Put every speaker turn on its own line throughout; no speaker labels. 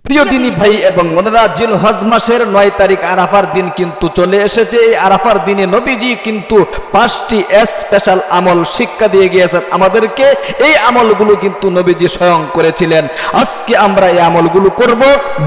প্রিয় দিনী ভাই এবং বোনেরা, জিলহজ মাসের 9 তারিখ আরাফার দিন কিন্তু চলে এসেছে। এই আরাফার দিনে নবীজি কিন্তু 5টি স্পেশাল আমল শিক্ষা দিয়ে গিয়েছেন আমাদেরকে। এই আমলগুলো কিন্তু নবীজি স্বয়ং করেছিলেন। আজকে আমরা এই আমলগুলো করব।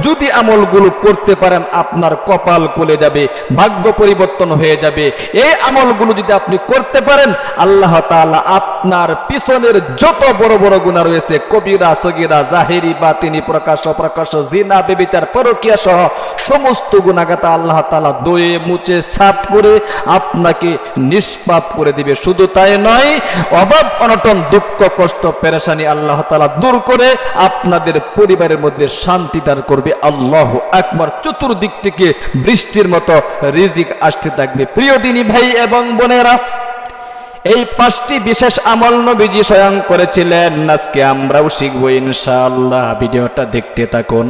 যদি আমলগুলো করতে পারেন আপনার কপাল খুলে যাবে, ভাগ্য পরিবর্তন হয়ে যাবে। এই আমলগুলো যদি আপনি করতে পারেন, আল্লাহ তাআলা আপনার পিছনের যত বড় বড় গুনাহ রয়েছে, কবিরা সগীরা জাহেরি বাতিনি প্রকাশ্য অপ্রকাশ্য, জিনা বেবিচার পরকিয়া সহ সমস্ত গুনাহগাতা আল্লাহ তাআলা ধুয়ে মুছে সাফ করে আপনাকে নিষ্পাপ করে দিবে। শুধু তাই নয়, অভাব অনটন দুঃখ কষ্ট পেরেশানি আল্লাহ তাআলা দূর করে আপনাদের পরিবারের মধ্যে শান্তি দান করবে। আল্লাহু আকবার। চতুর্দিক থেকে বৃষ্টির মতো রিজিক আসতে থাকবে। প্রিয় দিনী ভাই এবং বোনেরা, এই 5টি বিশেষ আমল নবীজি স্বয়ং করেছিলেন। আজকে আমরাও শিখব ইনশাআল্লাহ। ভিডিওটা দেখতে থাকুন।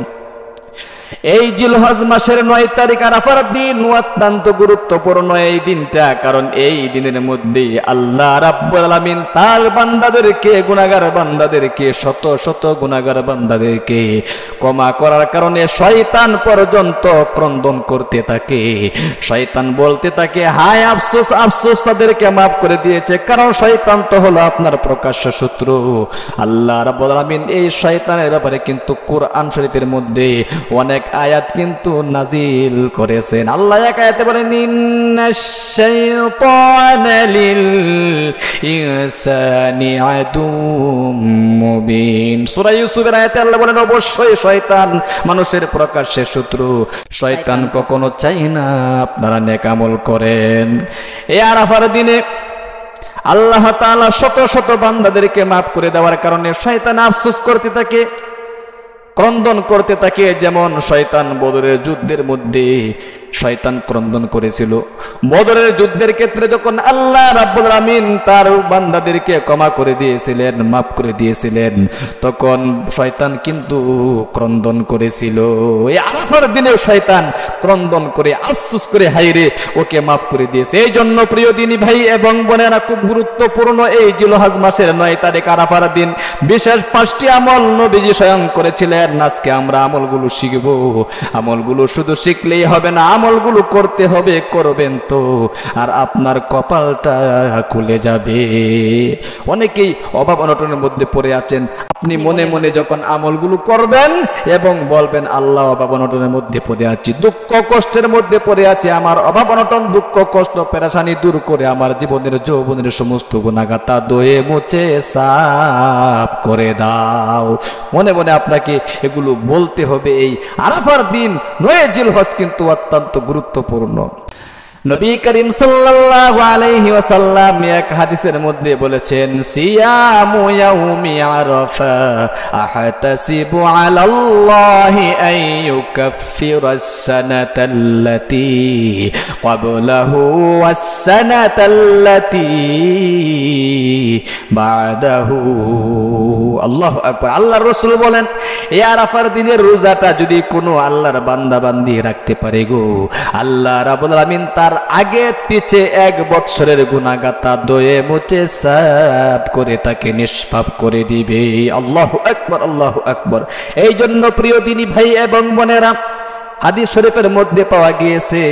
এই জিলহজ মাসের 9 তারিখ আরাফার দিন অত্যন্ত গুরুত্বপূর্ণ এই দিনটা। কারণ এই দিনের মধ্যে আল্লাহ রাব্বুল আলামিন তার বান্দাদেরকে, গুনাহগার বান্দাদেরকে, শত শত গুনাহগার বান্দাদেরকে ক্ষমা করার কারণে শয়তান পর্যন্ত ক্রন্দন করতে থাকে। শয়তান বলতে থাকে, হায় আফসোস আফসোস, তাদেরকে মাফ করে দিয়েছে। কারণ শয়তান তো হলো আপনার প্রকাশ্য শত্রু। আল্লাহ রাব্বুল আলামিন এই শয়তানের ব্যাপারে কিন্তু কোরআন শরীফের মধ্যে অনেক আয়াত কিন্তু নাজিল করেছেন। আল্লাহ এক আয়াতে বলেন, ইন্নাশ শাইতানা লিল ইনসানি আদুম মুবিন। সূরা ইউসুফের আয়াতে আল্লাহ বলেন, অবশ্যই শয়তান মানুষের প্রকাশ্যে শত্রু। শয়তান কখনো চায় না আপনারা নেক আমল করেন। এই আরাফার দিনে আল্লাহ তাআলা শত শত বান্দাদেরকে মাফ করে দেওয়ার কারণে শয়তান আফসোস করতে থাকে, ক্রন্দন করতে থাকে। যেমন শয়তান বদরের যুদ্ধের মধ্যে শয়তান ক্রন্দন করেছিল। বদরের যুদ্ধের ক্ষেত্রে যখন আল্লাহ রাব্বুল আলামিন তার বান্দাদেরকে ক্ষমা করে দিয়েছিলেন, মাফ করে দিয়েছিলেন, তখন শয়তান কিন্তু ক্রন্দন করেছিল। এই আরাফার দিনে শয়তান ক্রন্দন করে আফসোস করে, হায়রে ওকে মাফ করে দিয়েছে। এই জন্য প্রিয় দিনী ভাই এবং বোনেরা, খুব গুরুত্বপূর্ণ এই জিলহজ মাসের 9 তারিখ আরাফার দিন বিশেষ 5টি আমল নবীজি স্বয়ং করেছিলেন। আজকে আমরা আমলগুলো শিখব। আমলগুলো শুধু শিখলেই হবে না, আমলগুলো করতে হবে। করবেন তো আর আপনার কপালটা খুলে যাবে। অনেকেই অভাব অনটনের মধ্যে পড়ে আছেন। আপনি মনে মনে যখন আমলগুলো করবেন এবং বলবেন, আল্লাহ, অভাব অনটনের মধ্যে পড়ে আছি, দুঃখ কষ্টের মধ্যে পড়ে আছি, আমার অভাব অনটন দুঃখ কষ্ট পেরেশানি দূর করে আমার জীবনের যৌবনের সমস্ত গুনাহগাতা ধুয়ে মুছে সাফ করে দাও। মনে মনে আপনাকে এগুলো বলতে হবে। এই আরাফার দিন 9 জিলহজ কিন্তু অত্যন্ত গুরুত্বপূর্ণ। নবী করিম সাল্লাল্লাহু আলাইহি ওয়াসাল্লাম এক হাদিসের মধ্যে বলেছেন, সিয়ামু ইয়াউমি আরাফা আহতাসিবু আলাল্লাহি আন ইউকাফফিরাস সানাতাল্লাতী ক্বাবলাহু ওয়াস সানাতাল্লাতী বাদাহু। আল্লাহু আকবার। আল্লাহর রাসূল বলেন, এই আরাফার দিনের রোজাটা যদি কোনো আল্লাহর বান্দা বান্দি রাখতে পারে গো, আল্লাহ রাব্বুল আলামিন তার আগে পিছে 1 বছরের গুনাহগাতা ধুয়ে মুছে সাফ করে তাকে নিষ্পাপ করে দিবে। আল্লাহু আকবার, আল্লাহু আকবার। এই জন্য প্রিয় দিনী ভাই এবং বোনেরা, হাদিস শরীফের মধ্যে পাওয়া গিয়েছে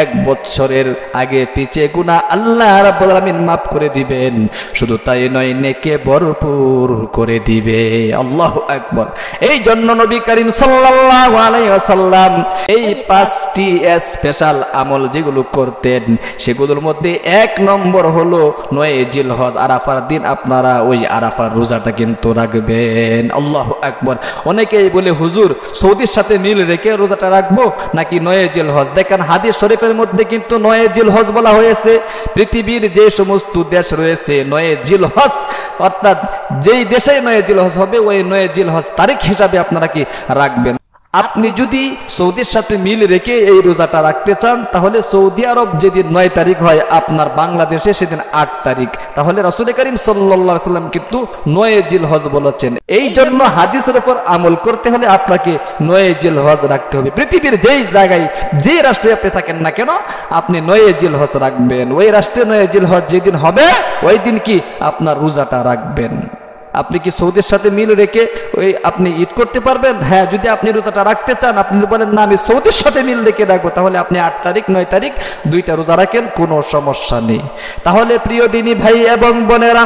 1 বছরের আগে পিছে গুনাহ আল্লাহ রাব্বুল আলামিন মাফ করে দিবেন। শুধু তাই নয়, নেকে ভরপুর করে দিবে। আল্লাহু আকবার। এই জন্য নবী করিম সাল্লাল্লাহু আলাইহি ওয়াসাল্লাম এই 5টি স্পেশাল আমল যেগুলো করতেন, সেগুলোর মধ্যে 1 নম্বর হলো 9 জিলহজ আরাফার দিন আপনারা ওই আরাফার রোজাটা কিন্তু রাখবেন। আল্লাহু আকবার। অনেকেই বলে, হুজুর, সৌদির সাথে মিল রেখে রোজাটা রাখবেন নাকি 9 জিলহজ? দেখেন হাদিস শরীফের মধ্যে কিন্তু 9 জিলহজ বলা হয়েছে। পৃথিবীর যে সমস্ত দেশ রয়েছে 9 জিলহজ, অর্থাৎ যেই দেশে 9 জিলহজ হবে ওই 9 জিলহজ তারিখ হিসাবে আপনারা কি রাখবেন। আপনি যদি সৌদির সাথে মিল রেখে এই রোজাটা রাখতে চান, তাহলে সৌদি আরব যেদিন 9 তারিখ হয়, আপনার বাংলাদেশে সেদিন 8 তারিখ। তাহলে রাসূল করিম সাল্লাল্লাহু আলাইহি ওয়াসাল্লাম কিন্তু 9 জিলহজ বলেছেন। এই জন্য হাদিসের উপর আমল করতে হলে আপনাকে 9 জিলহজ রাখতে হবে। পৃথিবীর যেই জায়গায়, যে রাষ্ট্রে আপনি থাকেন না কেন, আপনি 9 জিলহজ রাখবেন। ওই রাষ্ট্রে 9 জিলহজ যেদিন হবে ওই দিন কি আপনার রোজাটা রাখবেন। আপনি কি সৌদির সাথে মিল রেখে ওই আপনি ঈদ করতে পারবেন? হ্যাঁ, যদি আপনি রোজাটা রাখতে চান, আপনি যদি বলেন না আমি সৌদির সাথে মিল রেখে রাখবো, তাহলে আপনি 8 তারিখ 9 তারিখ 2টা রোজা রাখেন, কোনো সমস্যা নেই। তাহলে প্রিয় দিনী ভাই এবং বোনেরা,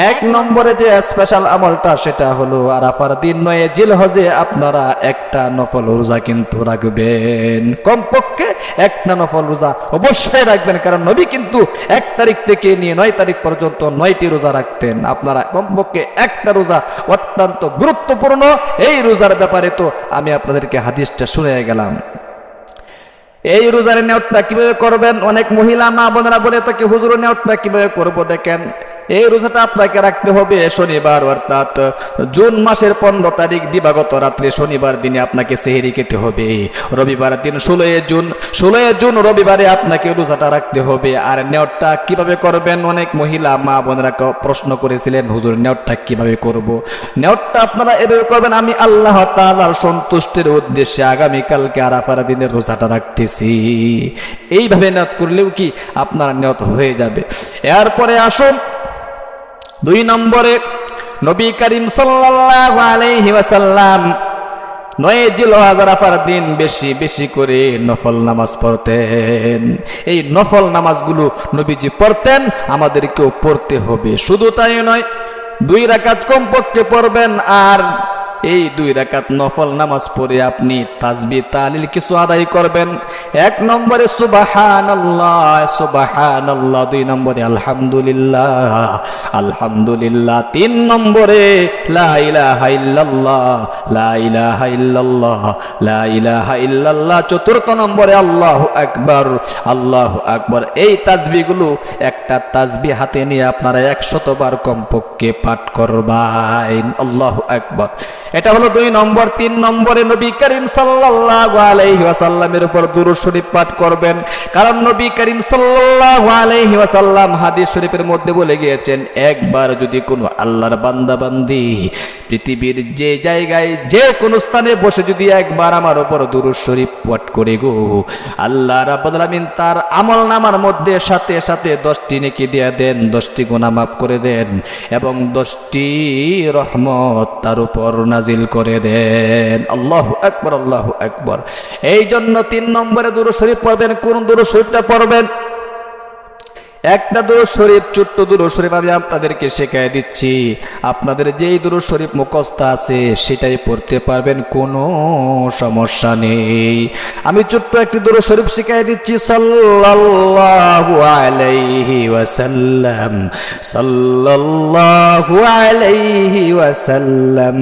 1 নম্বরে যে স্পেশাল আমলটা সেটা হলো আরাফার দিন 9 জিলহজে আপনারা একটা নফল রোজা কিন্তু রাখবেন, কমপক্ষে একটা নফল রোজা অবশ্যই রাখবেন। কারণ নবী কিন্তু 1 তারিখ থেকে নিয়ে 9 তারিখ পর্যন্ত 9টি রোজা রাখতেন। আপনারা কমপক্ষে একটা রোজা অত্যন্ত গুরুত্বপূর্ণ। এই রোজার ব্যাপারে তো আমি আপনাদেরকে হাদিসটা শুনিয়ে গেলাম। এই রোজার নিয়তটা কিভাবে করবেন? অনেক মহিলা মা বোনেরা বলে তাকে হুজুর নিয়তটা কিভাবে করব? দেখেন, এই রোজাটা আপনাকে রাখতে হবে শনিবার, অর্থাৎ জুন মাসের 15 তারিখ দিবাগত রাত্রে শনিবার দিনে আপনাকে সেহরি খেতে হবে। রবিবার দিন 16 জুন রবিবারে আপনাকে রোজাটা রাখতে হবে। আর নিয়তটা কিভাবে করবেন? অনেক মহিলা মা বোনেরা প্রশ্ন করেছিলেন, হুজুর নিয়তটা কিভাবে করব? নিয়তটা আপনারা এভাবে করবেন, আমি আল্লাহ তাআলার সন্তুষ্টির উদ্দেশ্যে আগামীকালকে আরাফার দিনের রোজাটা রাখতেছি। এইভাবে নিয়ত করলেও কি আপনার নিয়ত হয়ে যাবে। এরপরে আসুন 2 নম্বরে, নবী করিম সাল্লাল্লাহু আলাইহি ওয়াসাল্লাম 9 জিলহজ আরাফার দিন বেশি বেশি করে নফল নামাজ পড়তেন। এই নফল নামাজগুলো নবীজি পড়তেন, আমাদেরকেও পড়তে হবে। শুধু তাই নয়, 2 রাকাত কমপক্ষে পড়বেন। আর এই 2 রাকাত নফল নামাজ পড়ে আপনি তাসবিহ তাহলিল কিছু আদায় করবেন। 1 নম্বরে সুবহানাল্লাহ সুবহানাল্লাহ, 2 নম্বরে আলহামদুলিল্লাহ আলহামদুলিল্লাহ, 3 নম্বরে লা ইলাহা ইল্লাল্লাহ লা ইলাহা ইল্লাল্লাহ লা ইলাহা ইল্লাল্লাহ, 4র্থ নম্বরে আল্লাহু আকবার আল্লাহু আকবার। এই তাসবিহগুলো একটা তাসবিহ হাতে নিয়ে আপনারা 100 বার কমপক্ষে পাঠ করবেন। আল্লাহু আকবার। এটা হলো 2 নম্বর। 3 নম্বরে নবী করিম সাল্লাল্লাহু আলাইহি ওয়াসাল্লামের উপর দুরূদ শরীফ পাঠ করবেন। কারণ নবী করিম সাল্লাল্লাহু আলাইহি ওয়াসাল্লাম হাদিস শরীফের মধ্যে বলে গিয়েছেন, একবার যদি কোনো আল্লাহর বান্দা বান্দি পৃথিবীর যে জায়গায় যে কোনো স্থানে বসে যদি একবার আমার উপর দুরূদ শরীফ পাঠ করে গো, আল্লাহ রাব্বুল আলামিন তার আমলনামার মধ্যে সাথে সাথে 10টি নেকি দিয়ে দেন, 10টি গুনাহ মাফ করে দেন এবং 10টি রহমত তার উপর নাজিল করে দেন। আল্লাহু আকবার আল্লাহু আকবার। এই জন্য 3 নম্বরে দুরূদ শরীফ পড়বেন। কোন দুরূদ শরীফটা পড়বেন? একটা দুরূদ শরীফ, ছোট্ট দুরূদ শরীফ আমি আপনাদেরকে শেখায় দিচ্ছি। আপনাদের যেই দুরূদ শরীফ মুখস্থ আছে সেটাই পড়তে পারবেন, কোনো সমস্যা নেই। আমি ছোট্ট একটি দুরূদ শরীফ শেখায় দিচ্ছি। সাল্লাল্লাহু আলাইহি ওয়াসাল্লাম সাল্লাল্লাহু আলাইহি ওয়াসাল্লাম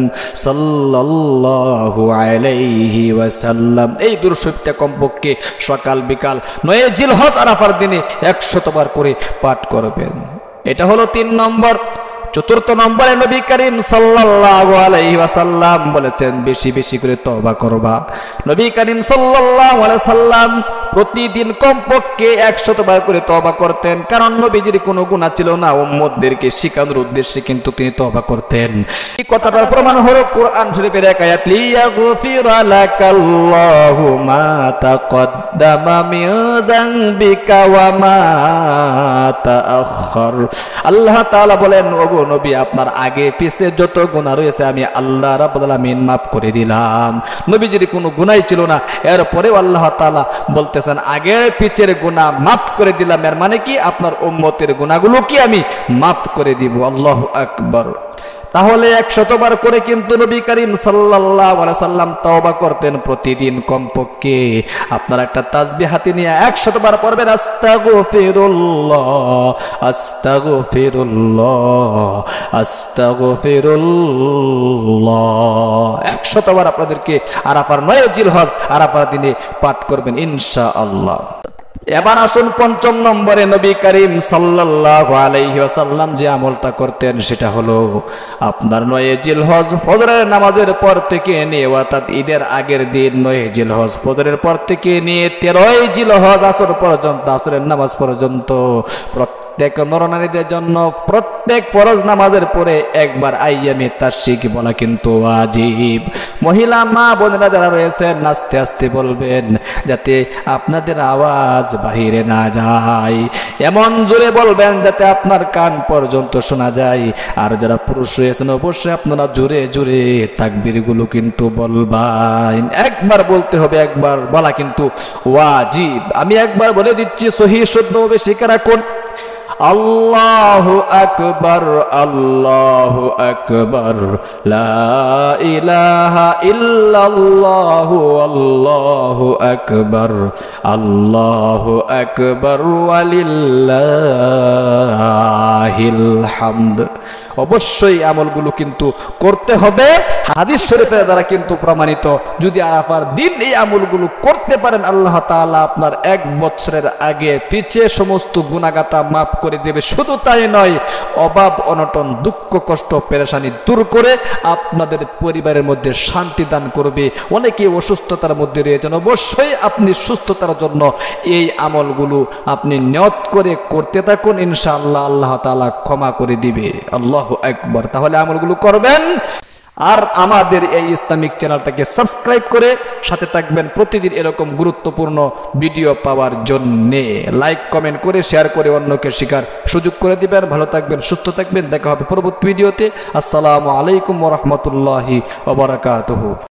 সাল্লাল্লাহু আলাইহি ওয়াসাল্লাম। এই দুরূদ শরীফটা কমপক্ষে সকাল বিকাল 9 জিলহজ আরাফার দিনে 100 বার করে পাঠ করবেন। এটা হলো 3 নম্বর। 4র্থ নম্বরে নবী করিম সাল্লাল্লাহু আলাইহি ওয়াসাল্লাম বলেছেন, বেশি বেশি করে তওবা করবা। নবী করিম সাল্লাল্লাহু আলাইহি ওয়াসাল্লাম প্রতিদিন কমপক্ষে 100 বার করে তওবা করতেন। কারণ নবীজির কোনো গুনাহ ছিল না, উম্মতদেরকে শিখানোর উদ্দেশ্যে কিন্তু তিনি তওবা করতেন। এই কথাটার প্রমাণ হলো কোরআন শরীফের এক আয়াত, লিয়াগফিরা লাকাল্লাহু মা তাকদ্দামা মিন যানবিকা ওয়া মা তাআখার। আল্লাহ তাআলা বলেন, ওগো নবী, আপনার আগে পিছে যত গুনাহ রয়েছে আমি আল্লাহ রাব্বুল আলামিন মাফ করে দিলাম। নবীজির কোনো গুনাহই ছিল না, এরপরেও আল্লাহ তাআলা বলতেছেন আগে পিছের গুনাহ মাফ করে দিলাম। এর মানে কি? আপনার উম্মতের গুনাহগুলো কি আমি মাফ করে দিব। আল্লাহু আকবার। তাহলে 100 বার করে কিন্তু নবী করিম সাল্লাল্লাহু আলাইহি ওয়াসাল্লাম তওবা করতেন প্রতিদিন কমপক্ষে। আপনারা একটা তাসবিহ হাতে নিয়ে 100 বার পড়বেন, আস্তাগফিরুল্লাহ আস্তাগফিরুল্লাহ আস্তাগফিরুল্লাহ। 100 বার আপনাদেরকে আরাফার 9 জিলহজ আরাফার দিনে পাঠ করবেন ইনশাআল্লাহ। এবার আসুন 5ম নম্বরে নবী করিম সাল্লাল্লাহু আলাইহি ওয়াসাল্লাম যে আমলটা করতেন সেটা হলো আপনার 9 জিলহজ ফজরের নামাজের পর থেকে নিয়ে, অর্থাৎ ঈদের আগের দিন 9 জিলহজ ফজরের পর থেকে নিয়ে 13 জিলহজ আসর পর্যন্ত, আসরের নামাজ পর্যন্ত প্রত্যেক নরনারীদের জন্য প্রত্যেক ফরজ নামাজের পরে একবার আইয়ামে তাশরিক বলা কিন্তু ওয়াজিব। মহিলা মা বোনেরা যারা রয়েছেন আস্তে আস্তে বলবেন যাতে আপনাদের আওয়াজ বাহিরে না যায়, এমন জোরে বলবেন যাতে আপনার কান পর্যন্ত শোনা যায়। আর যারা পুরুষ রয়েছেন অবশ্যই আপনারা জোরে জোরে তাকবীরগুলো কিন্তু বলবেন। একবার বলতে হবে, একবার বলা কিন্তু ওয়াজিব। আমি একবার বলে দিচ্ছি, সহিহ শুদ্ধভাবে শিখে রাখুন। আল্লাহু আকবার, আল্লাহু আকবার, লা ইলাহা ইল্লাল্লাহু, আল্লাহু আকবার, আল্লাহু আকবার, ওয়ালিল্লাহিল হামদ। অবশ্যই আমলগুলো কিন্তু করতে হবে, হাদিস শরীফের দ্বারা কিন্তু প্রমাণিত। যদি আরাফার দিন এই আমলগুলো করতে পারেন, আল্লাহ তাআলা আপনার 1 বছরের আগে পিছে সমস্ত গুনাহগাতা মাফ করে দেবে। শুধু তাই নয়, অভাব অনটন দুঃখ কষ্ট পেরেশানি দূর করে আপনাদের পরিবারের মধ্যে শান্তি দান করবে। অনেকে অসুস্থতার মধ্যে রয়েছেন, অবশ্যই আপনি সুস্থতার জন্য এই আমলগুলো আপনি নিয়ত করে করতে থাকুন, ইনশাআল্লাহ আল্লাহ তাআলা ক্ষমা করে দিবে। আল্লাহু আকবার। তাহলে আমলগুলো করবেন। আর আমাদের এই ইসলামিক চ্যানেলটাকে সাবস্ক্রাইব করে সাথে থাকবেন প্রতিদিন এরকম গুরুত্বপূর্ণ ভিডিও পাওয়ার জন্য। লাইক কমেন্ট করে শেয়ার করে অন্যকে শেখার সুযোগ করে দিবেন। ভালো থাকবেন, সুস্থ থাকবেন। দেখা হবে পরবর্তী ভিডিওতে। আসসালামু আলাইকুম ওয়া রাহমাতুল্লাহি ওয়া বারাকাতুহু।